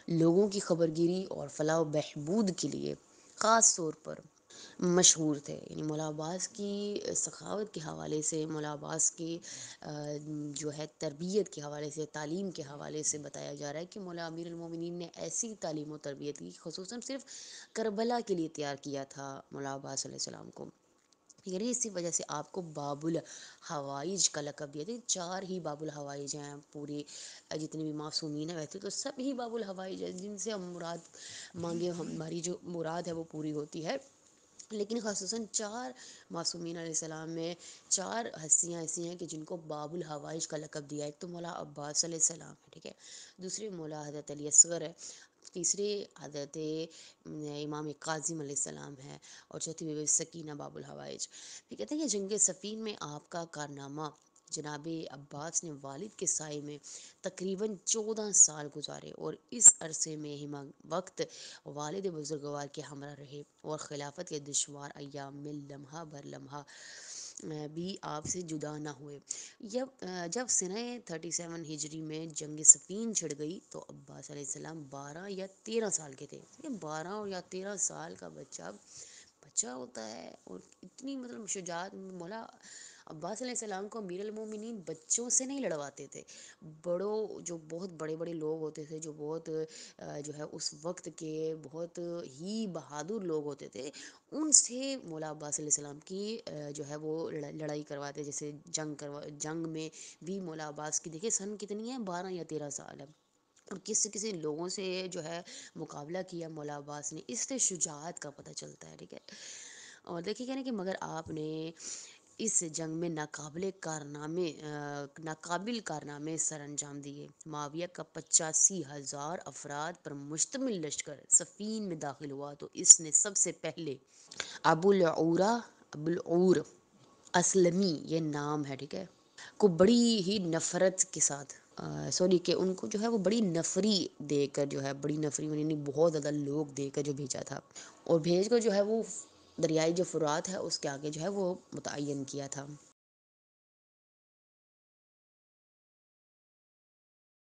لوگوں کی خبرگیری اور فلاح و بہبود کے لیے خاص طور پر مشہور تھے. یعنی مولا عباس کی سخاوت کے حوالے سے، مولا عباس کی جو ہے تربیت کے حوالے سے، تعلیم کے حوالے سے بتایا جا رہا ہے کہ مولا امیر المومنین نے ایسی تعلیم و تربیت کی، خصوصاً صرف کربلا کے لیے تیار کیا تھا مولا عباس علیہ السلام کو. یعنی اسی وجہ سے آپ کو باب الحوائج کا لقب دیا تھا. 4 ہی باب الحوائج ہیں پورے جتنے بھی معصومین ہیں، ویسے تو سب ہی باب الحوائج ہیں جن سے ہم مراد مانگے، ہماری جو مراد ہے وہ پوری ہوتی ہے. لیکن خصوصاً 4 معصومین علیہ السلام میں 4 ہستیاں ایسی ہیں کہ جن کو باب الحوائج کا لقب دیا ہے. ایک تو مولا عباس علیہ السلام ہے، ٹھیک ہے. دوسرے مولا حضرت علی اصغر ہے. تیسرے حضرت امام کاظم علیہ السلام ہے. اور چوتھی بیوی سکینہ باب الحوائج. پھر کہتے ہیں کہ جنگ صفین میں آپ کا کارنامہ، جناب عباس نے والد کے سائے میں تقریباً 14 سال گزارے، اور اس عرصے میں ہمہ وقت والد بزرگوار کے ہمراہ رہے، اور خلافت کے دشوار ایام میں لمحہ بر لمحہ بھی آپ سے جدا نہ ہوئے. جب سنہ 37 ہجری میں جنگ صفین چھڑ گئی تو عباس علیہ السلام 12 یا 13 سال کے تھے. 12 یا 13 سال کا بچہ ہوتا ہے، اور اتنی مطلب شجاعت. مولا عباس علیہ السلام کو امیر المومنین بچوں سے نہیں لڑواتے تھے، بڑوں جو بہت بڑے بڑے لوگ ہوتے تھے، جو بہت جو ہے اس وقت کے بہت ہی بہادر لوگ ہوتے تھے، ان سے مولا عباس علیہ السلام کی جو ہے وہ لڑائی کرواتے. جیسے جنگ میں بھی مولا عباس کی دیکھیے سن کتنی ہے، 12 یا 13 سال ہے، اور کسی لوگوں سے جو ہے مقابلہ کیا مولا عباس نے. اس سے شجاعت کا پتہ چلتا ہے، ٹھیک ہے. اور دیکھیے کہنے کہ مگر آپ نے اس جنگ میں ناقابل کارنامے سر انجام دیے. معاویہ کا 85,000 افراد پر مشتمل لشکر صفین میں داخل ہوا تو اس نے سب سے پہلے ابو العور اسلمی، یہ نام ہے، ٹھیک ہے، کو بڑی ہی نفرت کے ساتھ سوری کہ ان کو جو ہے وہ بڑی نفری دے کر، جو ہے بڑی نفری یعنی بہت زیادہ لوگ دے کر جو بھیجا تھا، اور بھیج کر جو ہے وہ دریائے جو فرات ہے اس کے آگے جو ہے وہ متعین کیا تھا.